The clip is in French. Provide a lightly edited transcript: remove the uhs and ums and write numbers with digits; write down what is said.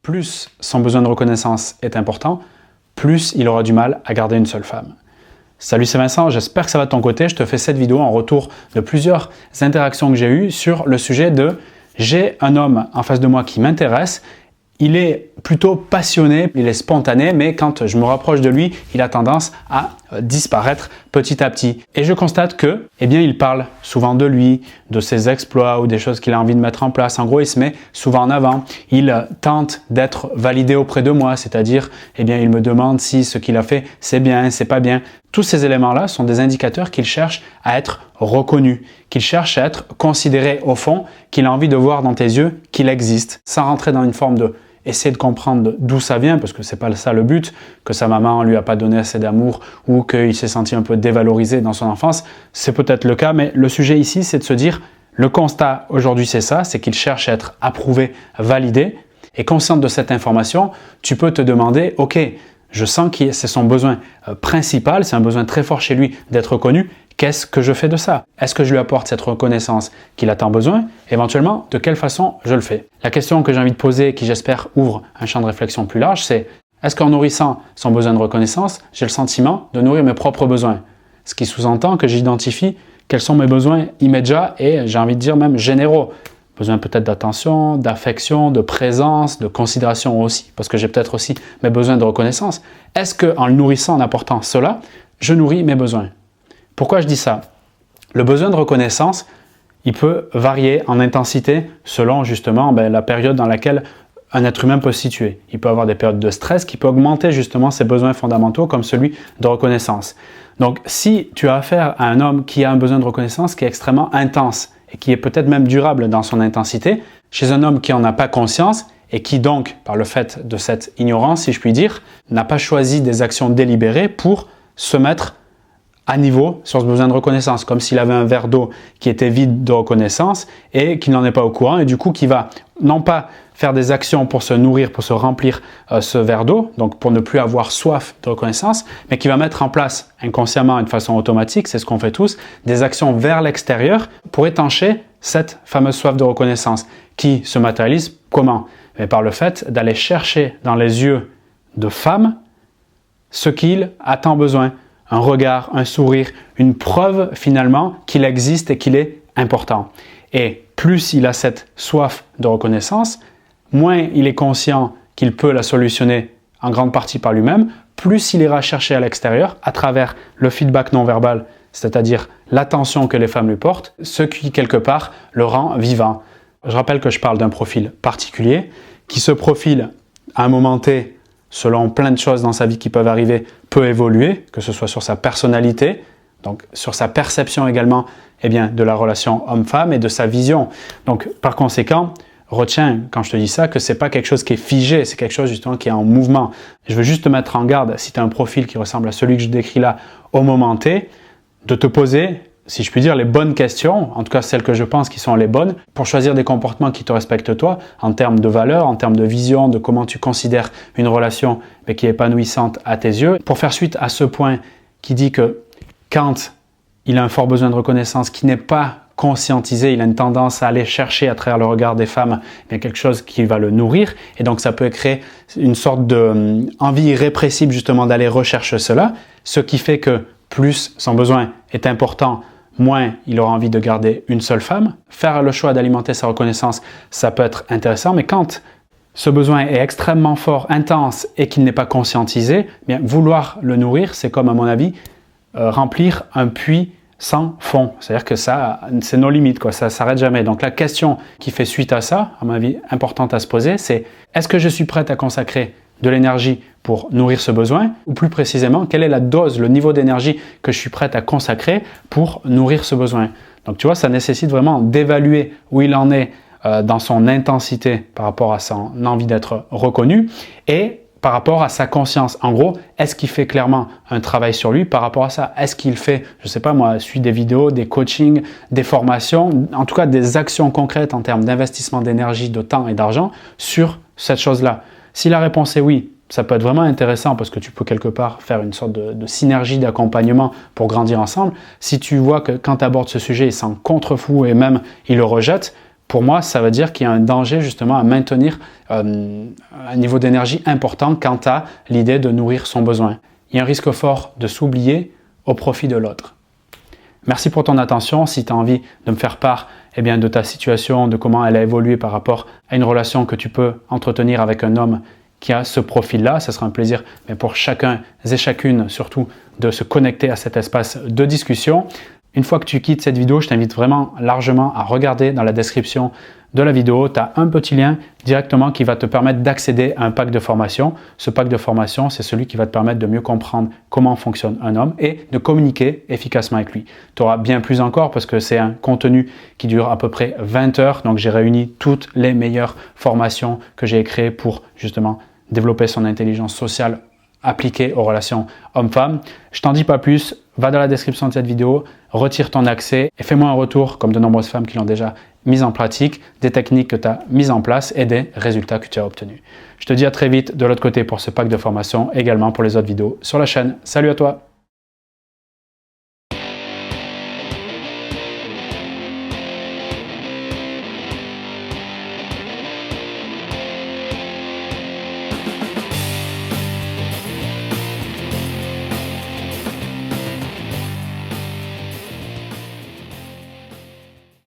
plus son besoin de reconnaissance est important, plus il aura du mal à garder une seule femme. Salut, c'est Vincent, j'espère que ça va de ton côté. Je te fais cette vidéo en retour de plusieurs interactions que j'ai eues sur le sujet de « j'ai un homme en face de moi qui m'intéresse ». Il est plutôt passionné, il est spontané, mais quand je me rapproche de lui, il a tendance à disparaître petit à petit. Et je constate que, il parle souvent de lui, de ses exploits ou des choses qu'il a envie de mettre en place. En gros, il se met souvent en avant. Il tente d'être validé auprès de moi, c'est-à-dire, il me demande si ce qu'il a fait, c'est bien, c'est pas bien. Tous ces éléments-là sont des indicateurs qu'il cherche à être reconnu, qu'il cherche à être considéré au fond, qu'il a envie de voir dans tes yeux qu'il existe, sans rentrer dans une forme de essayer de comprendre d'où ça vient, parce que c'est pas ça le but, que sa maman lui a pas donné assez d'amour ou qu'il s'est senti un peu dévalorisé dans son enfance. C'est peut-être le cas, mais le sujet ici, c'est de se dire, le constat aujourd'hui c'est ça, c'est qu'il cherche à être approuvé, validé, et conscient de cette information, tu peux te demander, ok, je sens que c'est son besoin principal, c'est un besoin très fort chez lui d'être reconnu. Qu'est-ce que je fais de ça? Est-ce que je lui apporte cette reconnaissance qu'il a tant besoin? Éventuellement, de quelle façon je le fais? La question que j'ai envie de poser, qui j'espère ouvre un champ de réflexion plus large, c'est est-ce qu'en nourrissant son besoin de reconnaissance, j'ai le sentiment de nourrir mes propres besoins? Ce qui sous-entend que j'identifie quels sont mes besoins immédiats et j'ai envie de dire même généraux. Besoin peut-être d'attention, d'affection, de présence, de considération aussi, parce que j'ai peut-être aussi mes besoins de reconnaissance. Est-ce qu'en le nourrissant, en apportant cela, je nourris mes besoins? Pourquoi je dis ça? Le besoin de reconnaissance, il peut varier en intensité selon justement la période dans laquelle un être humain peut se situer. Il peut avoir des périodes de stress qui peuvent augmenter justement ses besoins fondamentaux comme celui de reconnaissance. Donc si tu as affaire à un homme qui a un besoin de reconnaissance qui est extrêmement intense et qui est peut-être même durable dans son intensité, chez un homme qui n'en a pas conscience et qui donc, par le fait de cette ignorance, si je puis dire, n'a pas choisi des actions délibérées pour se mettre à niveau sur ce besoin de reconnaissance, comme s'il avait un verre d'eau qui était vide de reconnaissance et qu'il n'en est pas au courant et du coup qui va non pas faire des actions pour se nourrir, pour se remplir ce verre d'eau, donc pour ne plus avoir soif de reconnaissance, mais qui va mettre en place inconsciemment et de façon automatique, c'est ce qu'on fait tous, des actions vers l'extérieur pour étancher cette fameuse soif de reconnaissance qui se matérialise comment? Mais par le fait d'aller chercher dans les yeux de femmes ce qu'il a tant besoin. Un regard, un sourire, une preuve finalement qu'il existe et qu'il est important. Et plus il a cette soif de reconnaissance, moins il est conscient qu'il peut la solutionner en grande partie par lui-même, plus il ira chercher à l'extérieur à travers le feedback non verbal, c'est-à-dire l'attention que les femmes lui portent, ce qui quelque part le rend vivant. Je rappelle que je parle d'un profil particulier qui se profile à un moment T selon plein de choses dans sa vie qui peuvent arriver, peut évoluer, que ce soit sur sa personnalité, donc sur sa perception également de la relation homme-femme et de sa vision. Donc par conséquent, retiens quand je te dis ça que ce n'est pas quelque chose qui est figé, c'est quelque chose justement qui est en mouvement. Je veux juste te mettre en garde, si tu as un profil qui ressemble à celui que je décris là au moment T, de te poser, si je puis dire, les bonnes questions, en tout cas celles que je pense qui sont les bonnes, pour choisir des comportements qui te respectent toi, en termes de valeurs, en termes de vision, de comment tu considères une relation qui est épanouissante à tes yeux. Pour faire suite à ce point qui dit que quand il a un fort besoin de reconnaissance qui n'est pas conscientisé, il a une tendance à aller chercher à travers le regard des femmes quelque chose qui va le nourrir et donc ça peut créer une sorte d'envie irrépressible justement d'aller rechercher cela, ce qui fait que plus son besoin est important, moins il aura envie de garder une seule femme. Faire le choix d'alimenter sa reconnaissance, ça peut être intéressant, mais quand ce besoin est extrêmement fort, intense et qu'il n'est pas conscientisé, vouloir le nourrir, c'est comme à mon avis, remplir un puits sans fond. C'est-à-dire que ça, c'est nos limites, ça ne s'arrête jamais. Donc la question qui fait suite à ça, à mon avis, importante à se poser, c'est est-ce que je suis prête à consacrer de l'énergie pour nourrir ce besoin, ou plus précisément, quelle est la dose, le niveau d'énergie que je suis prête à consacrer pour nourrir ce besoin. Donc tu vois, ça nécessite vraiment d'évaluer où il en est dans son intensité par rapport à son envie d'être reconnu et par rapport à sa conscience. En gros, est-ce qu'il fait clairement un travail sur lui par rapport à ça? Est-ce qu'il fait, je ne sais pas moi, suit des vidéos, des coachings, des formations, en tout cas des actions concrètes en termes d'investissement d'énergie, de temps et d'argent sur cette chose-là? Si la réponse est oui, ça peut être vraiment intéressant parce que tu peux quelque part faire une sorte de synergie d'accompagnement pour grandir ensemble. Si tu vois que quand tu abordes ce sujet, il s'en contrefou et même il le rejette, pour moi, ça veut dire qu'il y a un danger justement à maintenir un niveau d'énergie important quant à l'idée de nourrir son besoin. Il y a un risque fort de s'oublier au profit de l'autre. Merci pour ton attention. Si tu as envie de me faire part de ta situation, de comment elle a évolué par rapport à une relation que tu peux entretenir avec un homme qui a ce profil-là, ce sera un plaisir pour chacun et chacune surtout de se connecter à cet espace de discussion. Une fois que tu quittes cette vidéo, je t'invite vraiment largement à regarder dans la description de la vidéo. Tu as un petit lien directement qui va te permettre d'accéder à un pack de formation. Ce pack de formation, c'est celui qui va te permettre de mieux comprendre comment fonctionne un homme et de communiquer efficacement avec lui. Tu auras bien plus encore parce que c'est un contenu qui dure à peu près 20 heures. Donc, j'ai réuni toutes les meilleures formations que j'ai créées pour justement développer son intelligence sociale appliquée aux relations hommes-femmes. Je t'en dis pas plus, va dans la description de cette vidéo, retire ton accès et fais-moi un retour, comme de nombreuses femmes qui l'ont déjà mis en pratique, des techniques que tu as mises en place et des résultats que tu as obtenus. Je te dis à très vite de l'autre côté pour ce pack de formation, également pour les autres vidéos sur la chaîne. Salut à toi!